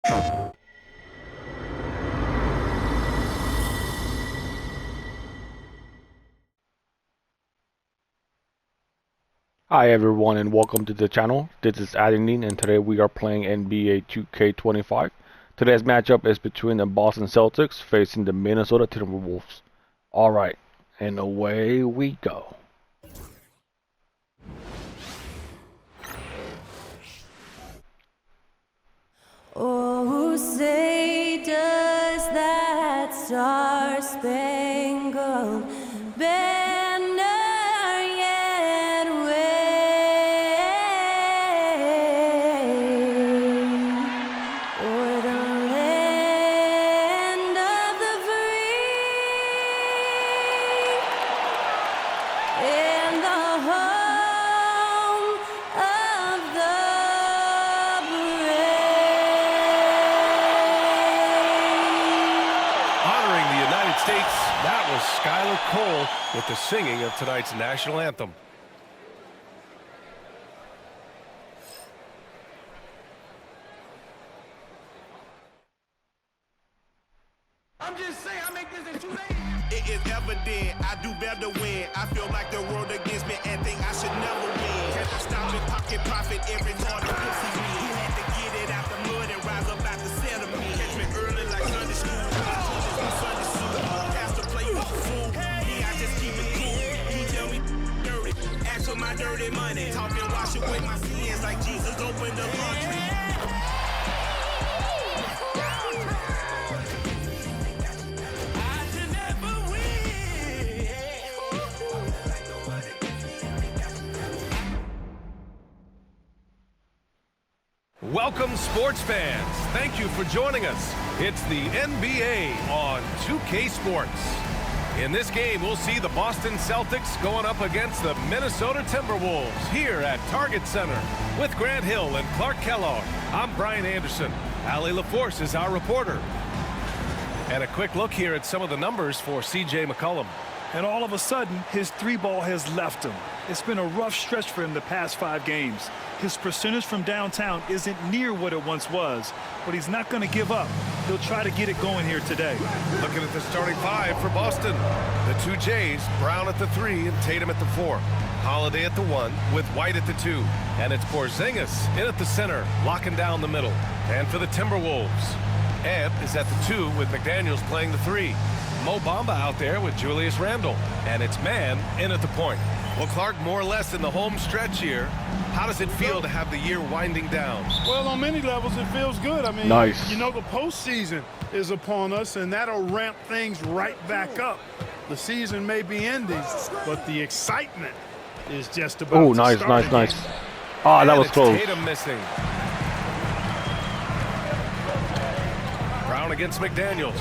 Hi everyone and welcome to the channel. This is Adenine and today we are playing NBA 2K25. Today's matchup is between the Boston Celtics facing the Minnesota Timberwolves. Alright, and away we go. Oh, say does that star-spangled banner yet wave o'er the land of the free and the home of the States, that was Skylar Cole with the singing of tonight's national anthem. I'm just saying, I make this in 2 days. It is evident I do better when I feel like the world against me and think I should never win. Can I stop it, pocket profit every time the pussy me? He had to get it out the mud and rise up out the settlement. Catch me early like Sunday school. My dirty money, talking wash away my sins like Jesus opened the laundry. I should never win. Welcome, sports fans. Thank you for joining us. It's the NBA on 2K Sports. In this game, we'll see the Boston Celtics going up against the Minnesota Timberwolves here at Target Center. With Grant Hill and Clark Kellogg, I'm Brian Anderson. Allie LaForce is our reporter. And a quick look here at some of the numbers for C.J. McCollum. And all of a sudden, his three ball has left him. It's been a rough stretch for him the past 5 games. His percentage from downtown isn't near what it once was, but he's not going to give up. He'll try to get it going here today. Looking at the starting 5 for Boston. The 2 Jays, Brown at the 3 and Tatum at the 4. Holiday at the 1 with White at the 2. And it's Porzingis in at the center, locking down the middle. And for the Timberwolves, Ebb is at the 2 with McDaniels playing the 3. Mo Bamba out there with Julius Randle. And it's Mann in at the point. Well, Clark, more or less in the home stretch here. How does it feel to have the year winding down? Well, on many levels, it feels good. I mean, Nice. You know, the postseason is upon us, and that'll ramp things right back up. The season may be ending, but the excitement is just about Oh, to nice, start nice, again. nice. Ah, that And was it's close. Tatum missing. Brown against McDaniels.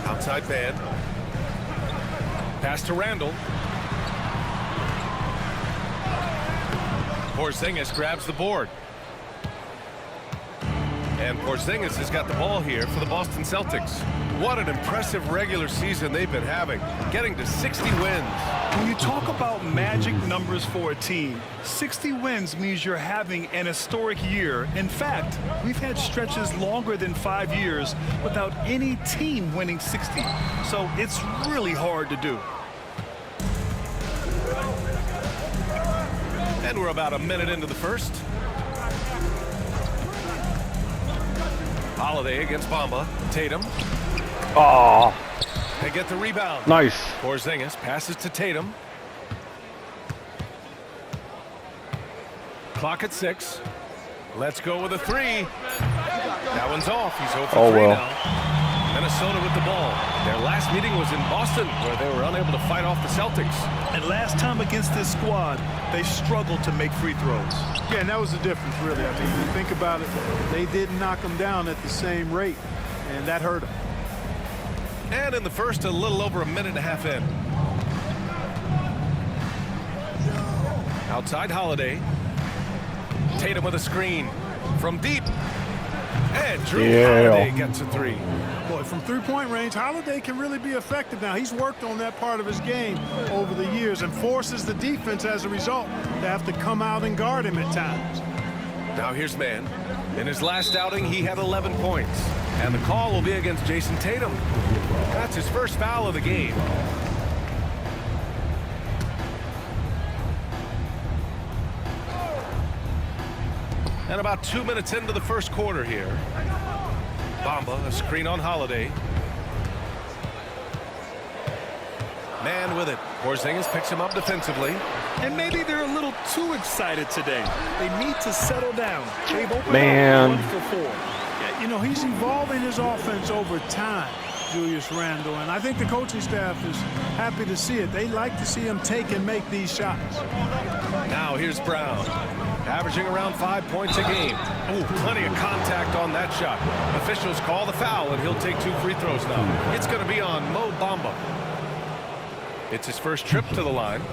Outside band. Pass to Randle. Porzingis grabs the board. And Porzingis has got the ball here for the Boston Celtics. What an impressive regular season they've been having, getting to 60 wins. When you talk about magic numbers for a team, 60 wins means you're having an historic year. In fact, we've had stretches longer than 5 years without any team winning 60. So it's really hard to do. And we're about a minute into the first. Holiday against Bamba. Tatum. Ah, They get the rebound. nice. Porzingis passes to Tatum. Clock at 6. Let's go with a 3. That one's off. He's 0 for Oh, 3 well. now. Minnesota with the ball. Their last meeting was in Boston, where they were unable to fight off the Celtics. And last time against this squad, they struggled to make free throws. Yeah, and that was the difference, really. I mean, when you think about it, they didn't knock them down at the same rate, and that hurt them. And in the first, a little over a minute and a half in. Outside Holiday. Tatum with a screen from deep. And Drew Holiday gets a 3. Boy, from three-point range, Holiday can really be effective now. He's worked on that part of his game over the years and forces the defense as a result to have to come out and guard him at times. Now here's Mann. In his last outing, he had 11 points. And the call will be against Jason Tatum. That's his first foul of the game. And about 2 minutes into the first quarter here. Bamba, a screen on Holiday. Man with it. Porzingis picks him up defensively. And maybe they're a little too excited today. They need to settle down. They've opened Man. up 1 for 4. Yeah, you know, he's evolving his offense over time, Julius Randle, and I think the coaching staff is happy to see it. They like to see him take and make these shots. Now here's Brown, averaging around 5 points a game. Ooh, plenty of contact on that shot. Officials call the foul, and he'll take 2 free throws now. It's going to be on Mo Bamba. It's his first trip to the line.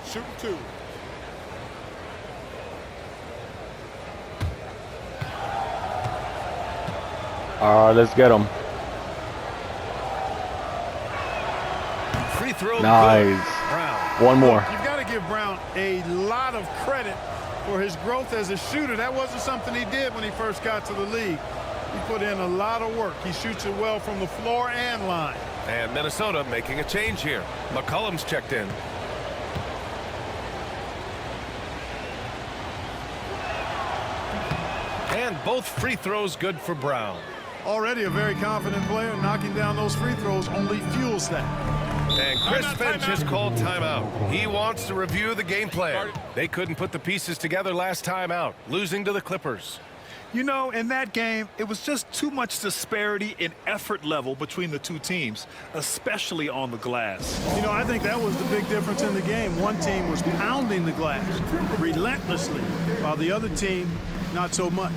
Shooting 2. All right, let's get him. Free throw. Nice. Good. Brown. One more. You've got to give Brown a lot of credit for his growth as a shooter. That wasn't something he did when he first got to the league. He put in a lot of work. He shoots it well from the floor and line. And Minnesota making a change here. McCollum's checked in. And both free throws good for Brown. Already a very confident player. Knocking down those free throws only fuels that. And Chris Finch has called timeout. He wants to review the game plan. They couldn't put the pieces together last time out, losing to the Clippers. You know, in that game, it was just too much disparity in effort level between the two teams, especially on the glass. You know, I think that was the big difference in the game. One team was pounding the glass relentlessly, while the other team, not so much.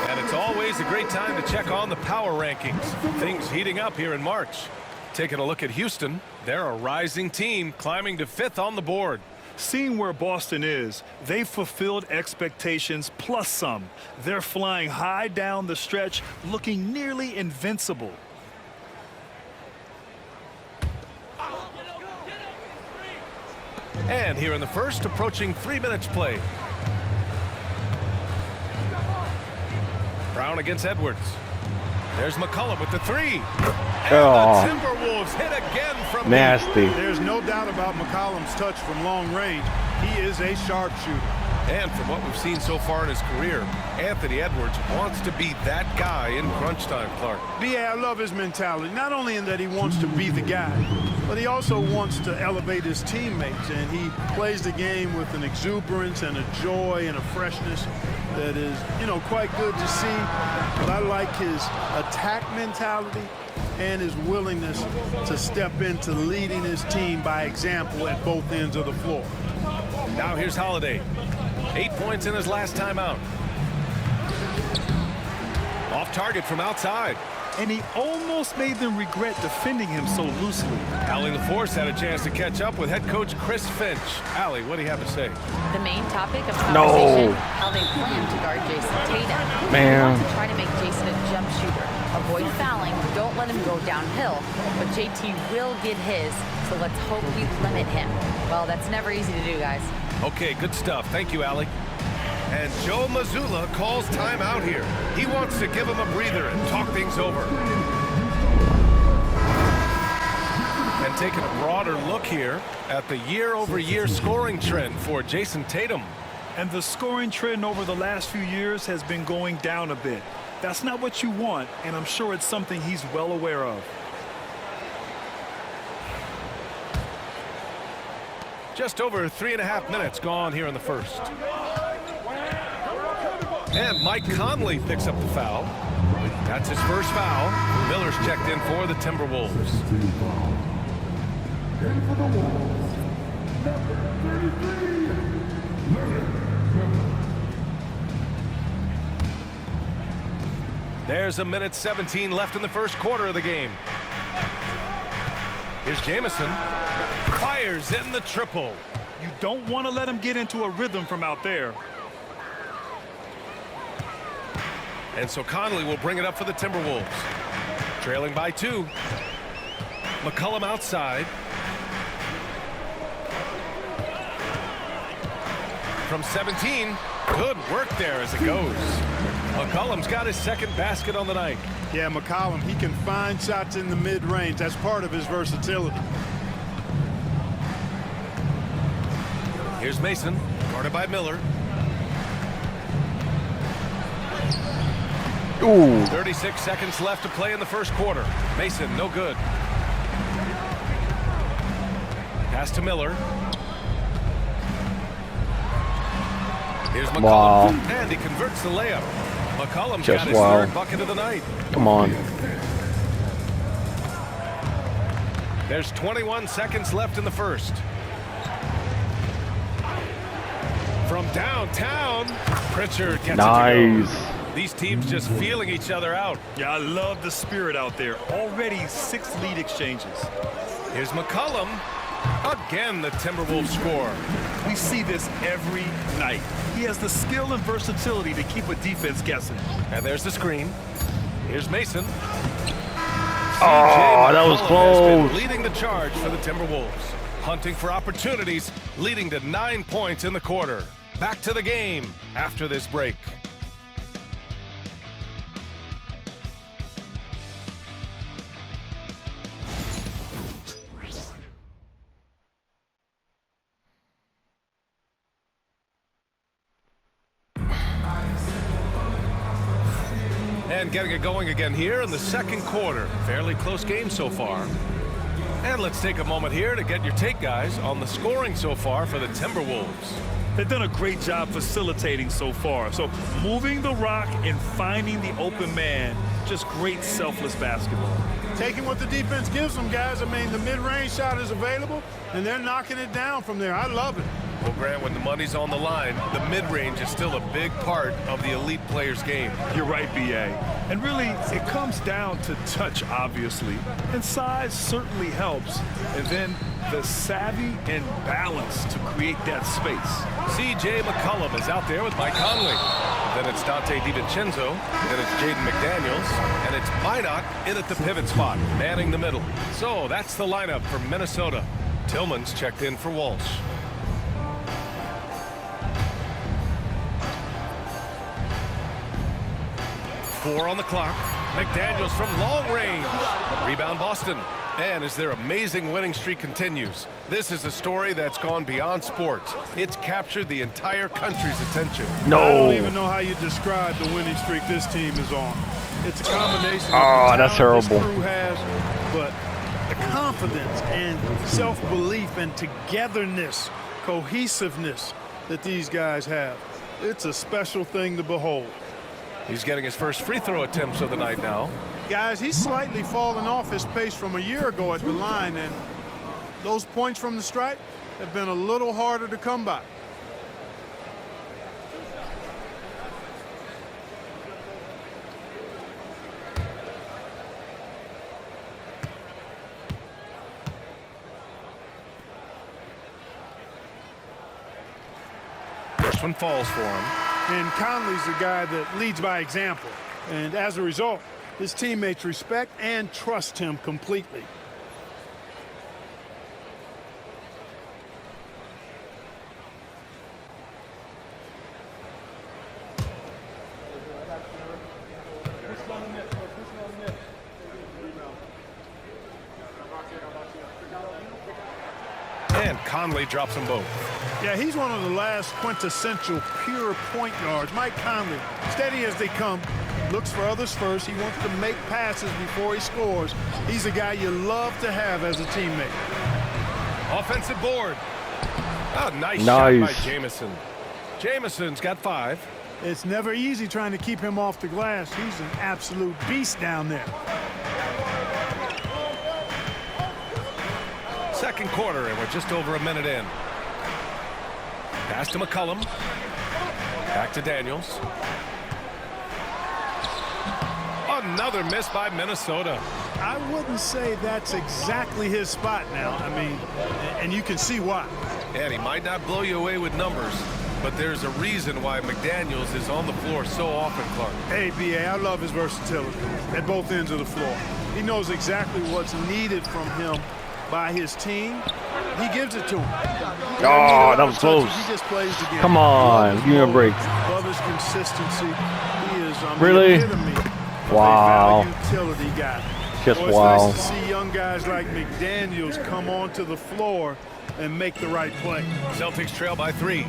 And it's always a great time to check on the power rankings. Things heating up here in March. Taking a look at Houston, they're a rising team climbing to 5th on the board. Seeing where Boston is, they've fulfilled expectations plus some. They're flying high down the stretch, looking nearly invincible. And here in the first, approaching 3 minutes played. Brown against Edwards. There's McCollum with the 3. And Oh. the Timberwolves hit again from Nasty. There's no doubt about McCollum's touch from long range. He is a sharpshooter. And from what we've seen so far in his career, Anthony Edwards wants to be that guy in crunch time, Clark. Yeah, I love his mentality. Not only in that he wants to be the guy, but he also wants to elevate his teammates. And he plays the game with an exuberance and a joy and a freshness that is, you know, quite good to see. But I like his attack mentality and his willingness to step into leading his team by example at both ends of the floor. Now here's Holiday. 8 points in his last time out. Off target from outside. And he almost made them regret defending him so loosely. Allie LaForce had a chance to catch up with head coach Chris Finch. Allie, what do you have to say? The main topic of No. conversation, how they plan to guard Jason Tatum. Man. They want to try to make Jason a jump shooter. Avoid fouling, don't let him go downhill, but JT will get his, so let's hope we limit him. Well, that's never easy to do, guys. Okay, good stuff. Thank you, Allie. And Joe Mazzulla calls timeout here. He wants to give him a breather and talk things over. And taking a broader look here at the year-over-year scoring trend for Jason Tatum. And the scoring trend over the last few years has been going down a bit. That's not what you want, and I'm sure it's something he's well aware of. Just over 3.5 minutes gone here in the first. And Mike Conley picks up the foul. That's his first foul. Miller's checked in for the Timberwolves. There's a minute 17 left in the first quarter of the game. Here's Jamison. Fires in the triple. You don't want to let him get into a rhythm from out there. And so Conley will bring it up for the Timberwolves. Trailing by 2. McCollum outside. From 17, good work there as it goes. McCollum's got his second basket on the night. Yeah, McCollum, he can find shots in the mid-range. That's part of his versatility. Here's Mason, guarded by Miller. Ooh. 36 seconds left to play in the first quarter. Mason, no good. Pass to Miller. Here's McCollum, Wow. and he converts the layup. McCollum's Just got his wow. third bucket of the night. Come on. There's 21 seconds left in the first. From downtown, Pritchard gets it to Nice. go. These teams just feeling each other out. Yeah, I love the spirit out there. Already 6 lead exchanges. Here's McCollum. Again, the Timberwolves score. We see this every night. He has the skill and versatility to keep a defense guessing. And there's the screen. Here's Mason. Oh, that was McCollum close. has been leading the charge for the Timberwolves. Hunting for opportunities, leading to 9 points in the quarter. Back to the game after this break. And getting it going again here in the second quarter. Fairly close game so far. And let's take a moment here to get your take, guys, on the scoring so far for the Timberwolves. They've done a great job facilitating so far. So moving the rock and finding the open man, just great selfless basketball. Taking what the defense gives them, guys. I mean, the mid-range shot is available, and they're knocking it down from there. I love it. Well, Grant, when the money's on the line, the mid-range is still a big part of the elite player's game. You're right, B.A. And really, it comes down to touch, obviously. And size certainly helps. And then the savvy and balance to create that space. C.J. McCollum is out there with Mike Conley. Then it's Dante DiVincenzo. Then it's Jaden McDaniels. And it's Minot in at the pivot spot, manning the middle. So that's the lineup for Minnesota. Tillman's checked in for Walsh. Four on the clock. McDaniels from long range. Rebound Boston. And as their amazing winning streak continues, this is a story that's gone beyond sports. It's captured the entire country's attention. I don't No. even know how you describe the winning streak this team is on. It's a combination of Oh, the that's talent terrible. this crew has, but the confidence and self-belief and togetherness, cohesiveness that these guys have. It's a special thing to behold. He's getting his first free throw attempts of the night now. Guys, he's slightly fallen off his pace from a year ago at the line, and those points from the stripe have been a little harder to come by. First one falls for him. And Conley's the guy that leads by example. And as a result, his teammates respect and trust him completely. And Conley drops them both. Yeah, he's one of the last quintessential pure point guards. Mike Conley, steady as they come, looks for others first. He wants to make passes before he scores. He's a guy you love to have as a teammate. Offensive board. Oh, nice Nice. shot by Jamison. Jamison's got 5. It's never easy trying to keep him off the glass. He's an absolute beast down there. Second quarter, and we're just over a minute in. Pass to McCollum. Back to Daniels. Another miss by Minnesota. I wouldn't say that's exactly his spot now. I mean, and you can see why. And he might not blow you away with numbers, but there's a reason why McDaniels is on the floor so often, Clark. Hey, B.A., I love his versatility at both ends of the floor. He knows exactly what's needed from him by his team. He gives it to him. Oh, that was close. He just plays the game. Come on, give me a break. Love his consistency. He is Really? the epitome of Wow. a value utility guy. Just Well, it's wow. nice to see young guys like McDaniels come onto the floor and make the right play. Celtics trail by 3.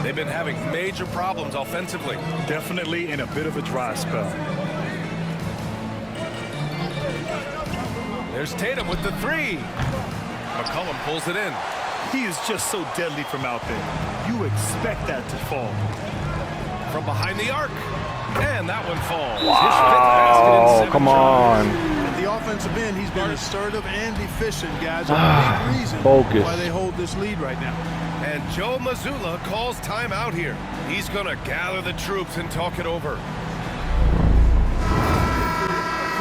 They've been having major problems offensively. Definitely in a bit of a dry spell. There's Tatum with the 3. McCollum pulls it in. He is just so deadly from out there. You expect that to fall. From behind the arc. And that one falls. Oh, come on. At the offensive end, he's been assertive and efficient, guys. A big reason Focus. why they hold this lead right now. And Joe Mazzulla calls timeout here. He's going to gather the troops and talk it over.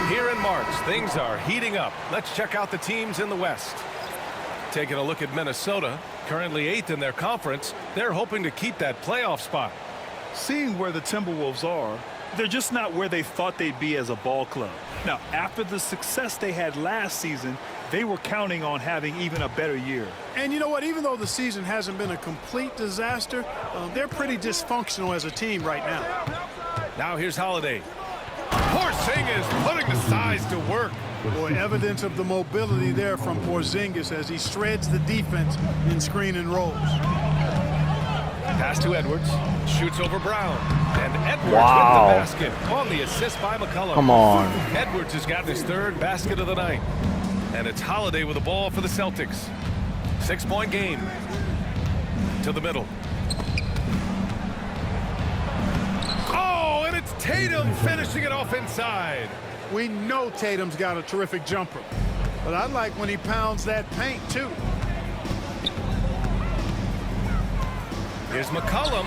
Here in March, things are heating up. Let's check out the teams in the West. Taking a look at Minnesota, currently 8th in their conference. They're hoping to keep that playoff spot. Seeing where the Timberwolves are, they're just not where they thought they'd be as a ball club. Now, after the success they had last season, they were counting on having even a better year. And you know what? Even though the season hasn't been a complete disaster, they're pretty dysfunctional as a team right now. Now here's Holiday. Porzingis putting the size to work. Boy, evidence of the mobility there from Porzingis as he shreds the defense in screen and rolls. Pass to Edwards. Shoots over Brown. And Edwards Wow. with the basket on the assist by McCollum. Come on. Edwards has gotten his 3rd basket of the night. And it's Holiday with the ball for the Celtics. 6-point game. To the middle. Oh, and it's Tatum finishing it off inside. We know Tatum's got a terrific jumper, but I like when he pounds that paint too. Here's McCollum.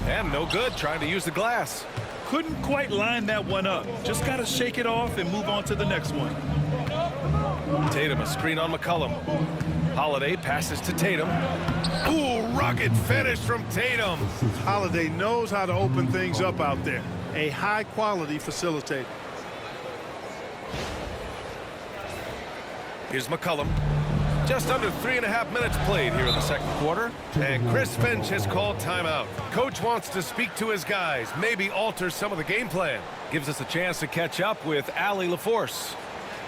And no good, trying to use the glass. Couldn't quite line that one up. Just got to shake it off and move on to the next one. Tatum, a screen on McCollum. Holiday passes to Tatum. Ooh, rugged finish from Tatum. Holiday knows how to open things up out there. A high-quality facilitator. Here's McCollum. Just under 3.5 minutes played here in the second quarter. And Chris Finch has called timeout. Coach wants to speak to his guys, maybe alter some of the game plan. Gives us a chance to catch up with Allie LaForce.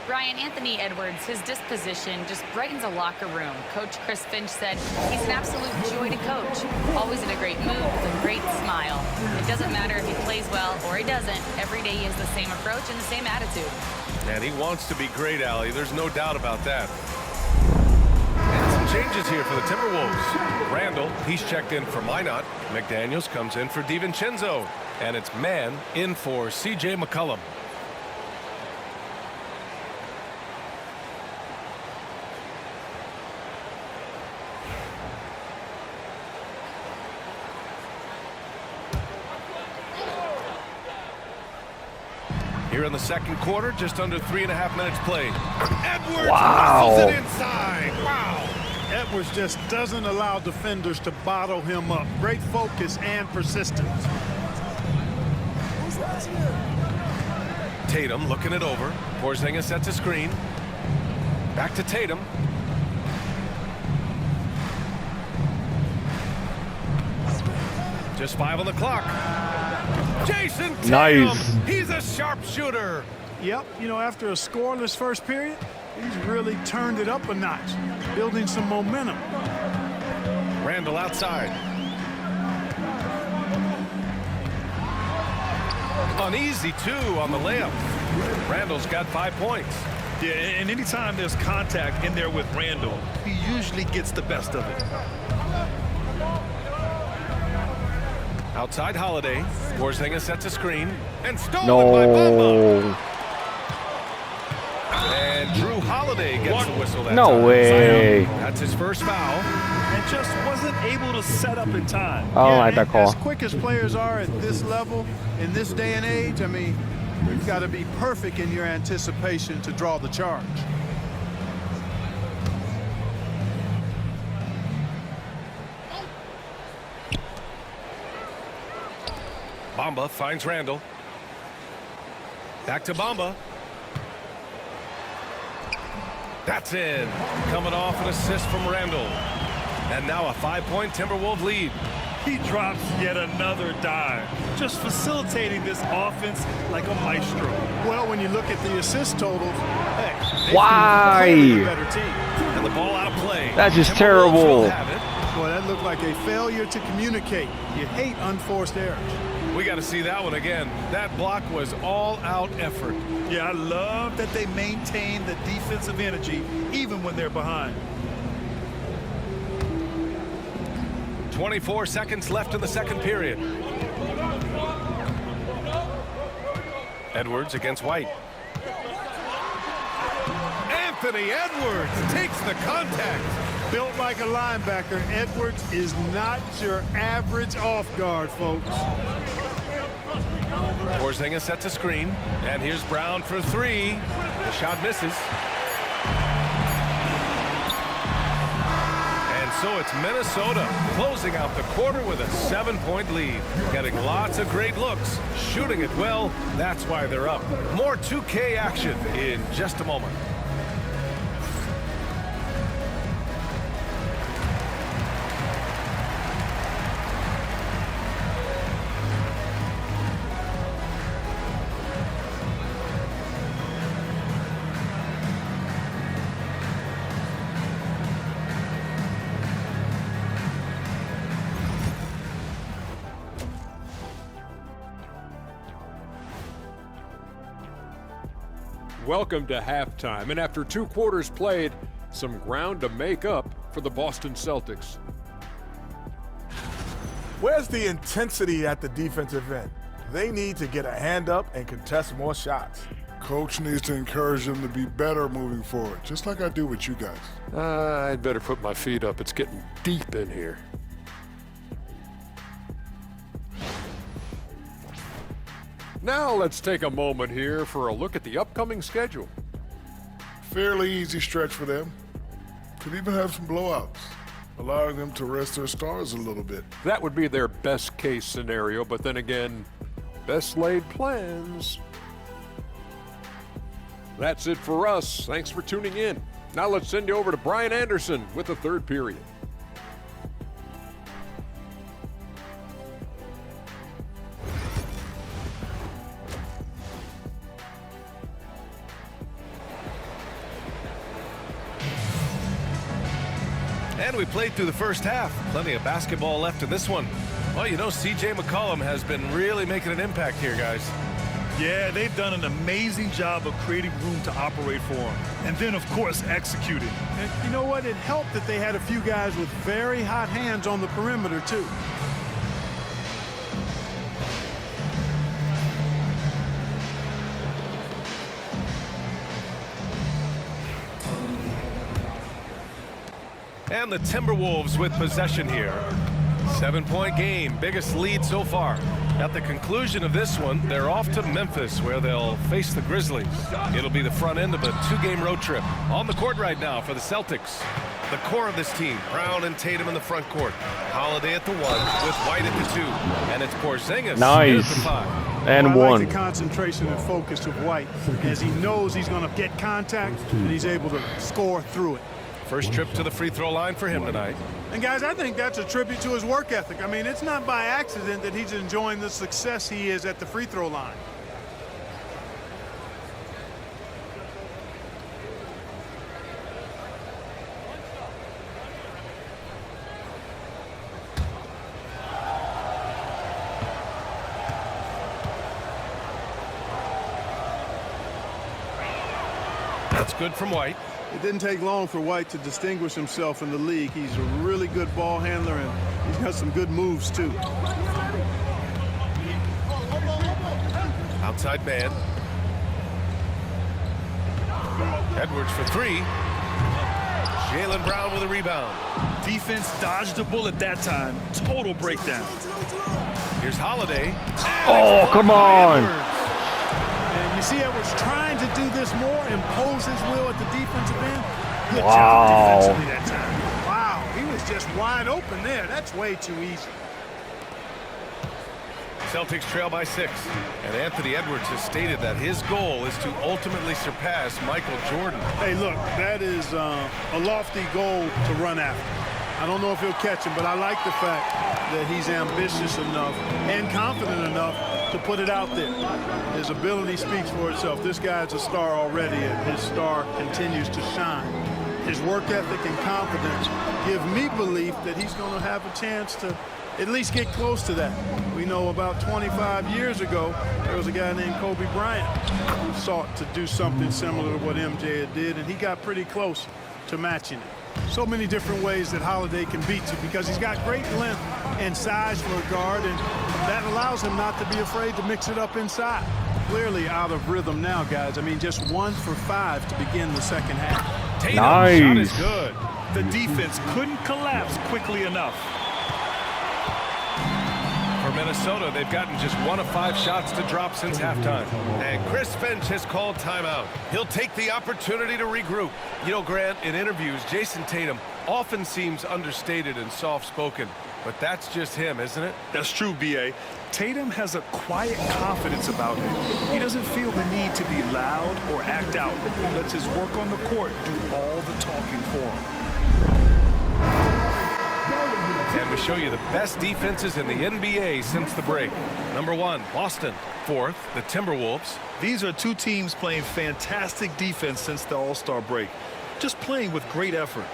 Brian, Anthony Edwards, his disposition just brightens a locker room. Coach Chris Finch said he's an absolute joy to coach. Always in a great mood with a great smile. It doesn't matter if he plays well or he doesn't. Every day he has the same approach and the same attitude. And he wants to be great, Allie. There's no doubt about that. And some changes here for the Timberwolves. Randall, he's checked in for Minot. McDaniels comes in for DiVincenzo. And it's Mann in for C.J. McCollum. Here in the second quarter, just under 3.5 minutes played. Edwards muscles it inside. Wow. Edwards just doesn't allow defenders to bottle him up. Great focus and persistence. Tatum looking it over. Porzingis sets a screen. Back to Tatum. Just 5 on the clock. Jason Tatum. Nice. He's a sharpshooter. Yep, you know, after a scoreless first period, he's really turned it up a notch, building some momentum. Randall outside. Uneasy, too, on the layup. Randall's got 5 points. Yeah, and anytime there's contact in there with Randall, he usually gets the best of it. Outside Holiday. Porzingis sets a screen. And stolen by Bamba. No. And Drew Holiday gets the whistle that No time. way. That's his first foul. And just wasn't able to set up in time. I don't like that and call. As quick as players are at this level, in this day and age, I mean, you've got to be perfect in your anticipation to draw the charge. Bamba finds Randall. Back to Bamba. That's in. Coming off an assist from Randall. And now a 5-point Timberwolves lead. He drops yet another dive, just facilitating this offense like a maestro. Well, when you look at the assist totals, hey, they Why? seem the better team. And the ball out of play. That's just Timberwolves terrible. will have it. Boy, that looked like a failure to communicate. You hate unforced errors. We got to see that one again. That block was all-out effort. Yeah, I love that they maintain the defensive energy even when they're behind. 24 seconds left in the second period. Edwards against White. Anthony Edwards takes the contact. Built like a linebacker, Edwards is not your average off guard, folks. Porzingis sets a screen, and here's Brown for three. The shot misses. And so it's Minnesota closing out the quarter with a 7-point lead. Getting lots of great looks, shooting it well. That's why they're up. More 2K action in just a moment. Welcome to halftime, and after 2 quarters played, some ground to make up for the Boston Celtics. Where's the intensity at the defensive end? They need to get a hand up and contest more shots. Coach needs to encourage them to be better moving forward, just like I do with you guys. I'd better put my feet up. It's getting deep in here. Now let's take a moment here for a look at the upcoming schedule. Fairly easy stretch for them. Could even have some blowouts, allowing them to rest their stars a little bit. That would be their best case scenario, but then again, best laid plans. That's it for us. Thanks for tuning in. Now let's send you over to Brian Anderson with the third period. And we played through the first half. Plenty of basketball left in this one. Well, you know, C.J. McCollum has been really making an impact here, guys. Yeah, they've done an amazing job of creating room to operate for him. And then, of course, executing. And you know what? It helped that they had a few guys with very hot hands on the perimeter, too. And the Timberwolves with possession here. 7-point game, biggest lead so far. At the conclusion of this one, they're off to Memphis, where they'll face the Grizzlies. It'll be the front end of a 2-game road trip. On the court right now for the Celtics. The core of this team, Brown and Tatum in the front court. Holiday at the 1 with White at the 2. And it's Porzingis Nice. at the 5. And I one. like the concentration and focus of White, as he knows he's going to get contact, and he's able to score through it. First trip to the free throw line for him tonight. And guys, I think that's a tribute to his work ethic. I mean, it's not by accident that he's enjoying the success he is at the free throw line. That's good from White. It didn't take long for White to distinguish himself in the league. He's a really good ball handler, and he's got some good moves, too. Outside man. Edwards for 3. Jaylen Brown with a rebound. Defense dodged the bullet that time. Total breakdown. Here's Holiday. Oh, come on. And you see Edwards trying to do this more, impose his will at the defensive end. Good Wow. job defensively that time. Wow, he was just wide open there. That's way too easy. Celtics trail by 6. And Anthony Edwards has stated that his goal is to ultimately surpass Michael Jordan. Hey, look, that is a lofty goal to run after. I don't know if he'll catch him, but I like the fact that he's ambitious enough and confident enough to put it out there. His ability speaks for itself. This guy's a star already, and his star continues to shine. His work ethic and confidence give me belief that he's going to have a chance to at least get close to that. We know about 25 years ago, there was a guy named Kobe Bryant who sought to do something similar to what MJ did, and he got pretty close to matching it. So many different ways that Holiday can beat you because he's got great length and size for a guard, and that allows him not to be afraid to mix it up inside. Clearly out of rhythm now, guys. I mean, just 1 for 5 to begin the second half. Tatum's Nice. shot is good. The defense couldn't collapse quickly enough. For Minnesota, they've gotten just 1 of 5 shots to drop since halftime. And Chris Finch has called timeout. He'll take the opportunity to regroup. You know, Grant, in interviews, Jason Tatum often seems understated and soft-spoken. But that's just him, isn't it? That's true, B.A. Tatum has a quiet confidence about him. He doesn't feel the need to be loud or act out. He lets his work on the court do all the talking for him. And we show you the best defenses in the NBA since the break. Number 1, Boston. 4th, the Timberwolves. These are two teams playing fantastic defense since the All-Star break. Just playing with great effort.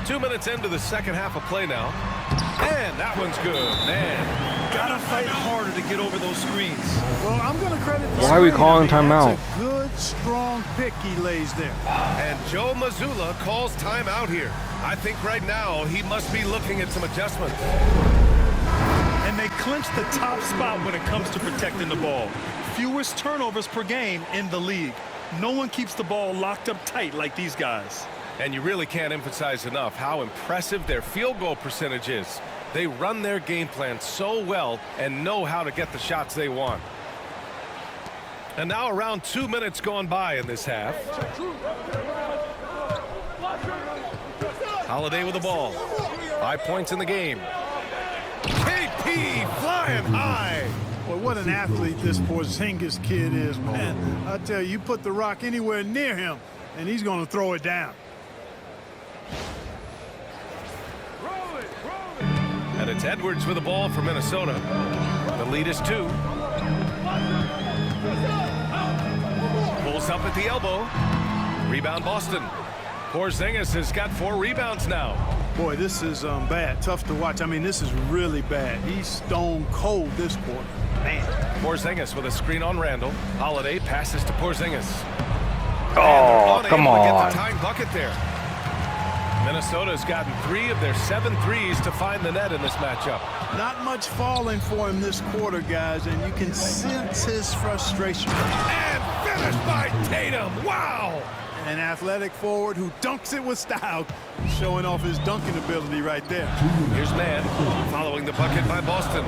Two minutes into the second half of play now. And that one's good, man. Gotta fight harder to get over those screens. Well, I'm going to credit the Why are we screen. calling I mean, timeout? that's a good, strong pick he lays there. And Joe Mazzulla calls timeout here. I think right now he must be looking at some adjustments. And they clinch the top spot when it comes to protecting the ball. Fewest turnovers per game in the league. No one keeps the ball locked up tight like these guys. And you really can't emphasize enough how impressive their field goal percentage is. They run their game plan so well and know how to get the shots they want. And now around 2 minutes gone by in this half. Holiday with the ball. 5 points in the game. KP flying high. Boy, what an athlete this Porzingis kid is, man. I tell you put the rock anywhere near him, and he's going to throw it down. And it's Edwards with the ball for Minnesota. The lead is 2. Pulls up at the elbow. Rebound Boston. Porzingis has got 4 rebounds now. Boy, this is bad. Tough to watch. I mean, this is really bad. He's stone cold this quarter. Man. Porzingis with a screen on Randall. Holiday passes to Porzingis. Oh, come Unable to get on. the tying bucket there. Minnesota's gotten 3 of their 7 threes to find the net in this matchup. Not much falling for him this quarter, guys, and you can sense his frustration. And finished by Tatum. Wow! An athletic forward who dunks it with style, showing off his dunking ability right there. Here's Mann following the bucket by Boston.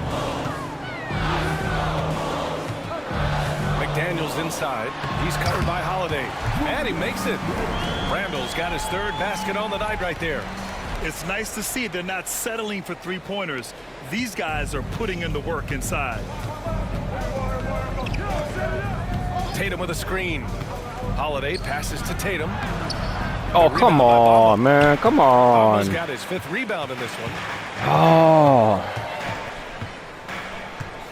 McDaniels inside. He's covered by Holiday. And he makes it. Randall's got his 3rd basket on the night right there. It's nice to see they're not settling for three-pointers. These guys are putting in the work inside. Tatum with a screen. Holiday passes to Tatum. Oh, come on, man. Come Almost on. got his 5th rebound in this one. Oh.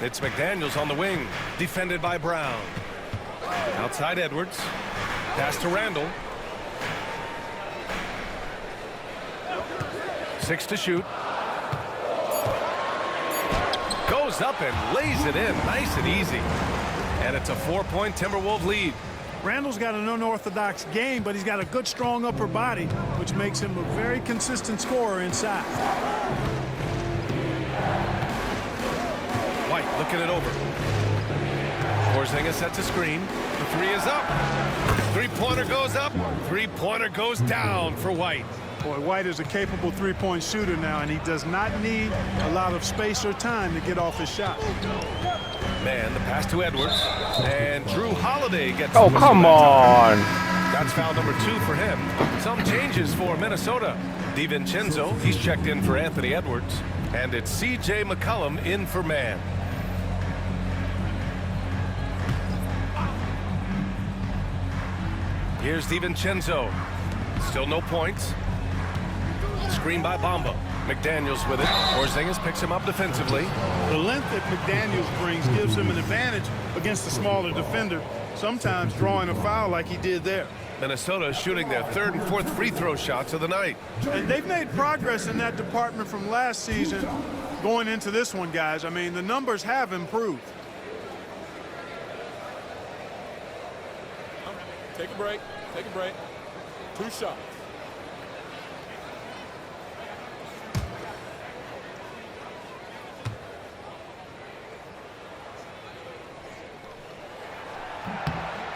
It's McDaniels on the wing, defended by Brown. Outside Edwards. Pass to Randall. 6 to shoot. Goes up and lays it in, nice and easy. And it's a 4-point Timberwolves lead. Randall's got an unorthodox game, but he's got a good, strong upper body, which makes him a very consistent scorer inside. White looking it over. Porzingis sets a screen. The 3 is up. 3-pointer goes up. 3-pointer goes down for White. Boy, White is a capable three-point shooter now, and he does not need a lot of space or time to get off his shot. Man, the pass to Edwards. And Drew Holiday gets Oh, the come whistle that on. time. That's foul number 2 for him. Some changes for Minnesota. DiVincenzo, he's checked in for Anthony Edwards. And it's C.J. McCollum in for man. Here's DiVincenzo. Still no points. Screen by Bamba. McDaniels with it. Porzingis picks him up defensively. The length that McDaniels brings gives him an advantage against the smaller defender, sometimes drawing a foul like he did there. Minnesota shooting their 3rd and 4th free throw shots of the night. And they've made progress in that department from last season going into this one, guys. I mean, the numbers have improved. Take a break. Take a break. 2 shots.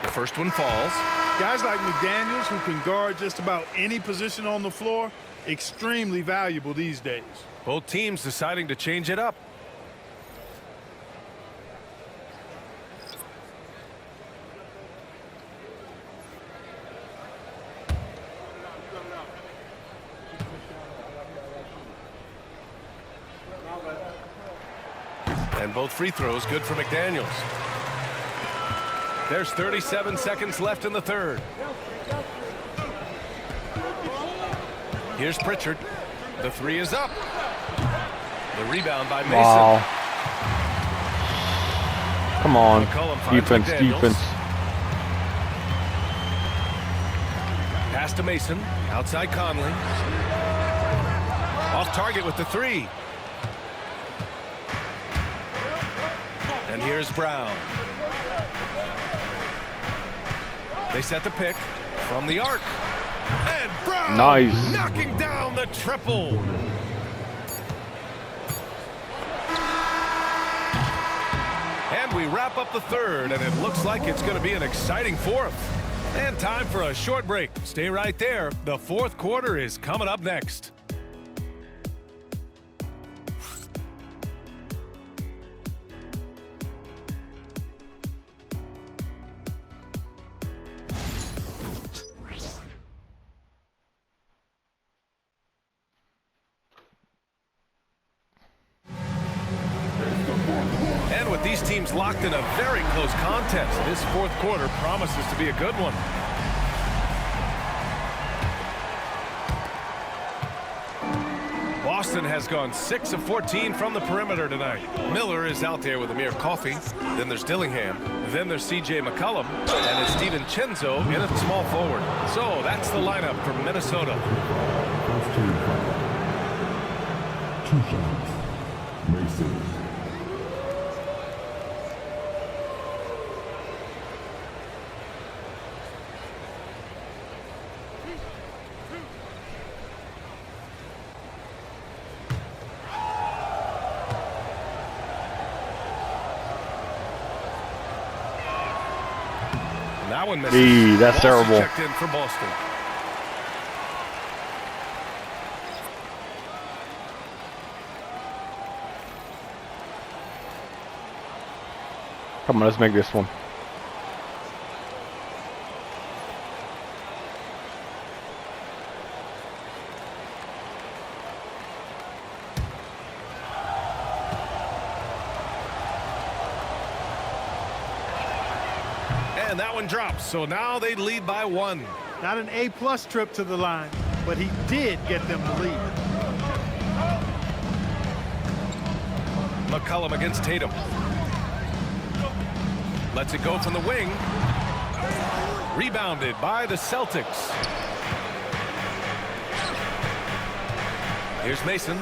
The first one falls. Guys like McDaniels, who can guard just about any position on the floor, extremely valuable these days. Both teams deciding to change it up. And both free throws good for McDaniels. There's 37 seconds left in the 3rd. Here's Pritchard. The 3 is up. The rebound by Mason. Wow. Come on. McCollum finds Defense, McDaniels. defense. Pass to Mason. Outside Conley. Off target with the 3. And here's Brown. They set the pick from the arc. And Brown Nice. knocking down the triple. And we wrap up the 3rd, and it looks like it's going to be an exciting 4th. And time for a short break. Stay right there. The 4th quarter is coming up next. And with these teams locked in a very close contest, this 4th quarter promises to be a good one. Boston has gone 6 of 14 from the perimeter tonight. Miller is out there with Amir Coffey. Then there's Dillingham. Then there's C.J. McCollum. And it's DiVincenzo in at small forward. So that's the lineup for Minnesota. 2 shots. Mason. That one misses. Hey, that's Boston terrible. checked in for Boston. Come on, let's make this one. And that one drops. So now they lead by 1. Not an A-plus trip to the line, but he did get them the lead. McCollum against Tatum. Lets it go from the wing. Rebounded by the Celtics. Here's Mason.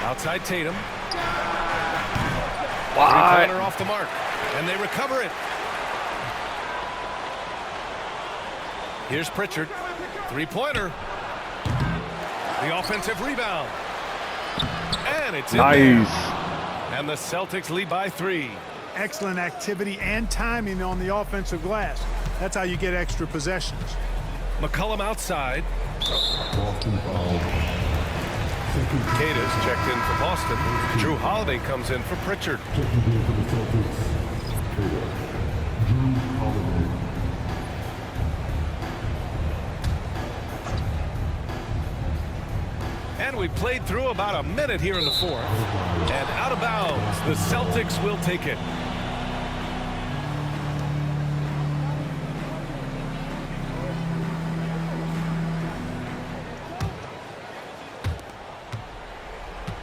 Outside Tatum. Why? Three-pointer off the mark. And they recover it. Here's Pritchard. Three-pointer. The offensive rebound. And it's in there. Nice. And the Celtics lead by 3. Excellent activity and timing on the offensive glass. That's how you get extra possessions. McCollum outside. Boston foul. Cata's checked in for Boston. Drew Holiday comes in for Pritchard. Checking in for the Celtics. Cata. Drew Holiday. And we played through about a minute here in the fourth. And out of bounds, the Celtics will take it.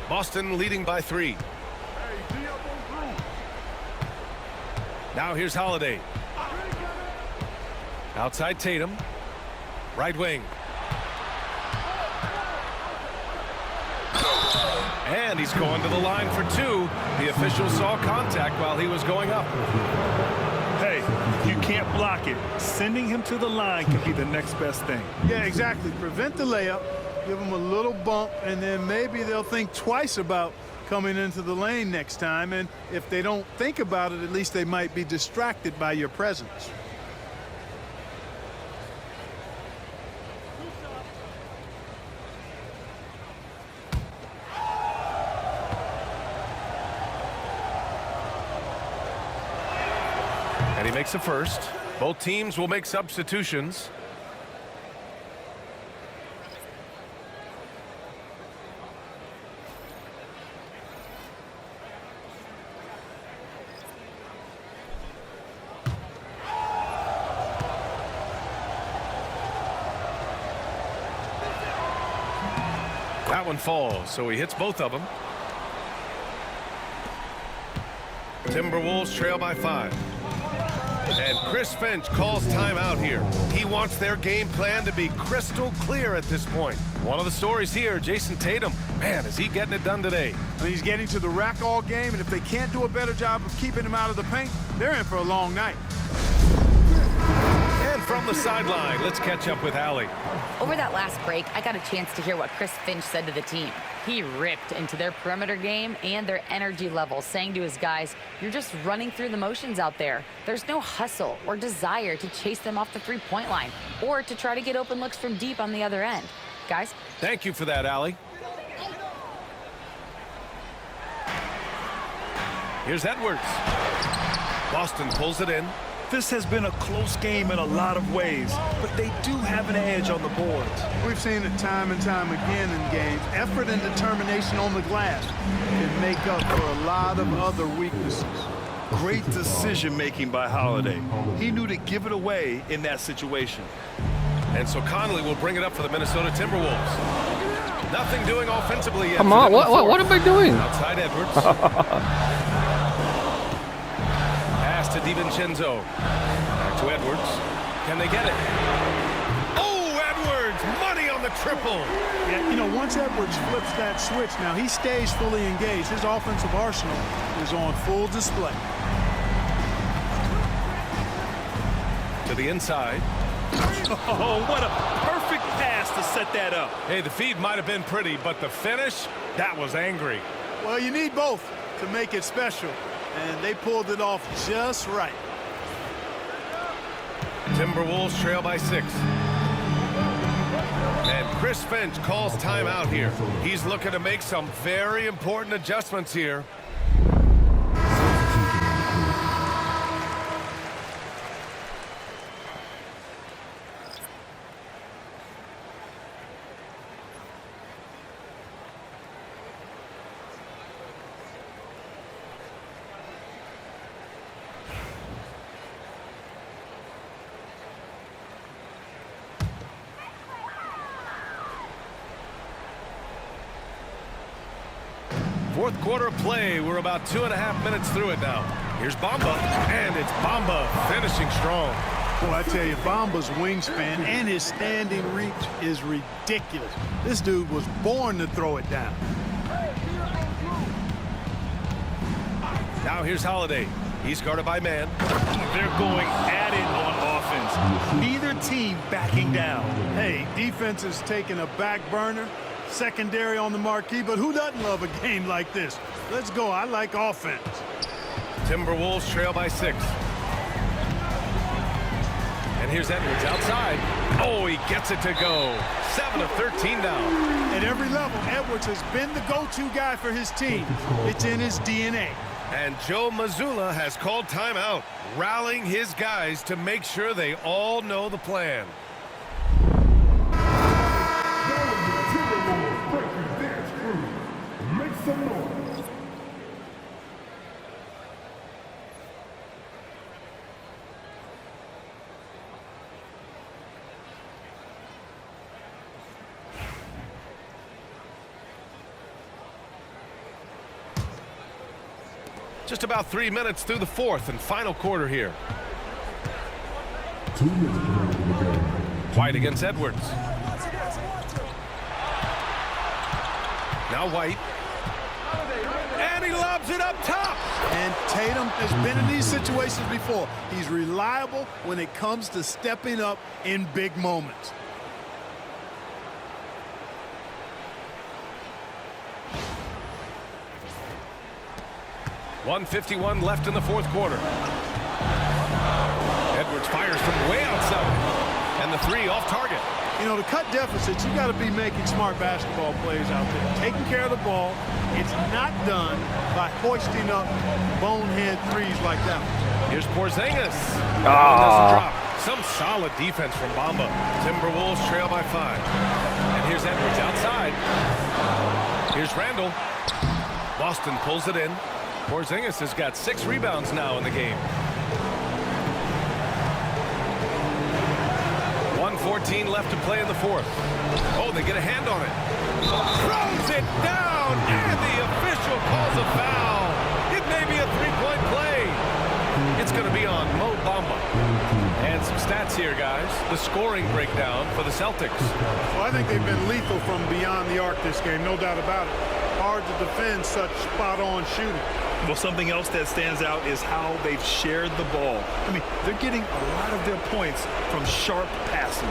Boston leading by 3. Now here's Holiday. Outside Tatum. Right wing. And he's going to the line for 2. The official saw contact while he was going up. Hey, you can't block it. Sending him to the line can be the next best thing. Yeah, exactly. Prevent the layup, give them a little bump, and then maybe they'll think twice about coming into the lane next time. And if they don't think about it, at least they might be distracted by your presence. And he makes the first. Both teams will make substitutions. That one falls, so he hits both of them. Timberwolves trail by 5. And Chris Finch calls timeout here. He wants their game plan to be crystal clear at this point. One of the stories here, Jason Tatum. Man, is he getting it done today? I mean, he's getting to the rack all game, and if they can't do a better job of keeping him out of the paint, they're in for a long night. And from the sideline, let's catch up with Allie. Over that last break, I got a chance to hear what Chris Finch said to the team. He ripped into their perimeter game and their energy level, saying to his guys, you're just running through the motions out there. There's no hustle or desire to chase them off the three-point line or to try to get open looks from deep on the other end. Guys? Thank you for that, Allie. Here's Edwards. Boston pulls it in. This has been a close game in a lot of ways, but they do have an edge on the boards. We've seen it time and time again in games. Effort and determination on the glass can make up for a lot of other weaknesses. Great decision-making by Holiday. He knew to give it away in that situation. And so Conley will bring it up for the Minnesota Timberwolves. Nothing doing offensively yet. Come on, what am I doing? Outside Edwards. Pass to DiVincenzo. Back to Edwards. Can they get it? Oh, Edwards! Money on the triple! Yeah, you know, once Edwards flips that switch, now he stays fully engaged. His offensive arsenal is on full display. To the inside. Oh, what a perfect pass to set that up. Hey, the feed might have been pretty, but the finish, that was angry. Well, you need both to make it special, and they pulled it off just right. Timberwolves trail by 6. And Chris Finch calls timeout here. He's looking to make some very important adjustments here. Fourth quarter play. We're about 2.5 minutes through it now. Here's Bamba, and it's Bamba finishing strong. Well, I tell you, Bamba's wingspan and his standing reach is ridiculous. This dude was born to throw it down. Now here's Holiday. He's guarded by man. They're going at it on offense. Neither team backing down. Hey, defense is taking a back burner. Secondary on the marquee, but who doesn't love a game like this? Let's go. I like offense. Timberwolves trail by 6. And here's Edwards outside. Oh, he gets it to go. 7 of 13 down. At every level, Edwards has been the go-to guy for his team. It's in his DNA. And Joe Mazzulla has called timeout, rallying his guys to make sure they all know the plan. Timberwolves breaking dance crew. Make some noise. Just about 3 minutes through the fourth and final quarter here. 2 minutes remaining in the game. White against Edwards. Now White. And he lobs it up top. And Tatum has been in these situations before. He's reliable when it comes to stepping up in big moments. .151 left in the fourth quarter. Edwards fires from way outside. And the three off target. You know, to cut deficits, you got to be making smart basketball plays out there. Taking care of the ball. It's not done by hoisting up bonehead threes like that. Here's Porzingis. Doesn't drop. Some solid defense from Bamba. Timberwolves trail by 5. And here's Edwards outside. Here's Randall. Boston pulls it in. Porzingis has got 6 rebounds now in the game. 1:14 left to play in the fourth. Oh, they get a hand on it. Throws it down, and the official calls a foul. It may be a 3-point play. It's going to be on Mo Bamba. And some stats here, guys. The scoring breakdown for the Celtics. Well, I think they've been lethal from beyond the arc this game, no doubt about it. Hard to defend such spot-on shooting. Well, something else that stands out is how they've shared the ball. I mean, they're getting a lot of their points from sharp passing.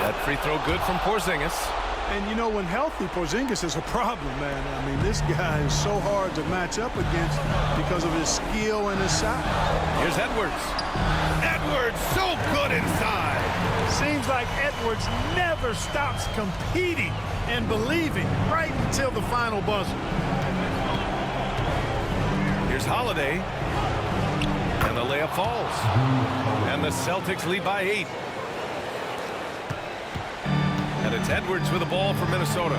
That free throw good from Porzingis. And, you know, when healthy, Porzingis is a problem, man. I mean, this guy is so hard to match up against because of his skill and his shot. Here's Edwards. Edwards so good inside. Seems like Edwards never stops competing and believing right until the final buzzer. Here's Holiday. And the layup falls. And the Celtics lead by 8. And it's Edwards with the ball for Minnesota.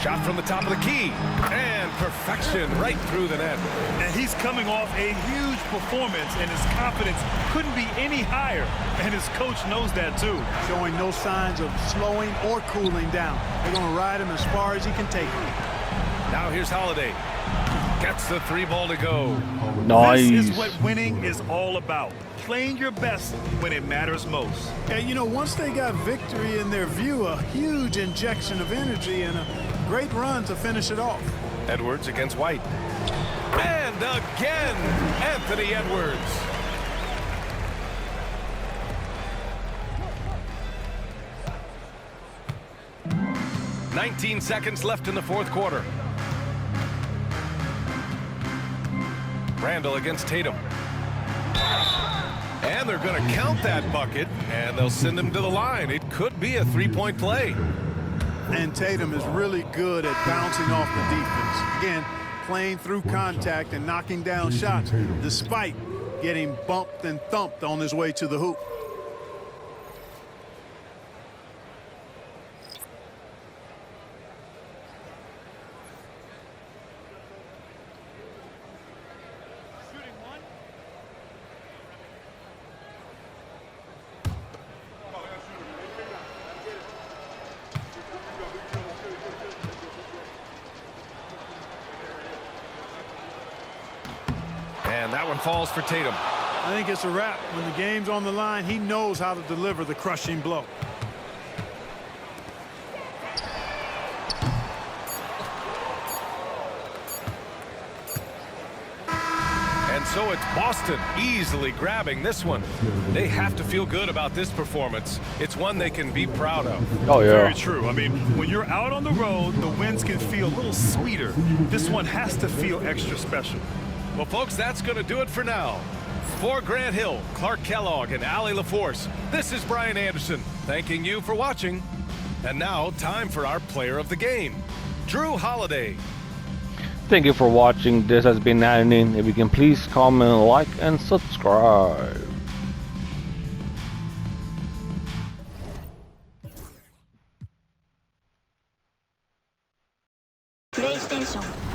Shot from the top of the key. And perfection right through the net. And he's coming off a huge performance, and his confidence couldn't be any higher. And his coach knows that, too. Showing no signs of slowing or cooling down. They're going to ride him as far as he can take him. Now here's Holiday. Gets the 3 ball to go. Nice. This is what winning is all about. Playing your best when it matters most. And, you know, once they got victory in their view, a huge injection of energy and a great run to finish it off. Edwards against White. And again, Anthony Edwards. "19 seconds left in the fourth quarter. Randall against Tatum. And they're going to count that bucket, and they'll send him to the line. It could be a 3-point play. And Tatum is really good at bouncing off the defense. Again, playing through contact and knocking down shots, despite getting bumped and thumped on his way to the hoop. And that one falls for Tatum. I think it's a wrap. When the game's on the line, he knows how to deliver the crushing blow. And And so it's Boston easily grabbing this one. They have to feel good about this performance. It's one they can be proud of. Oh, yeah. Very true. I mean, when you're out on the road, the wins can feel a little sweeter. This one has to feel extra special. Well, folks, that's going to do it for now. For Grant Hill, Clark Kellogg, and Allie LaForce, this is Brian Anderson, thanking you for watching. And now, time for our player of the game, Drew Holiday. Thank you for watching. This has been Adenine. If you can please comment, like, and subscribe. PlayStation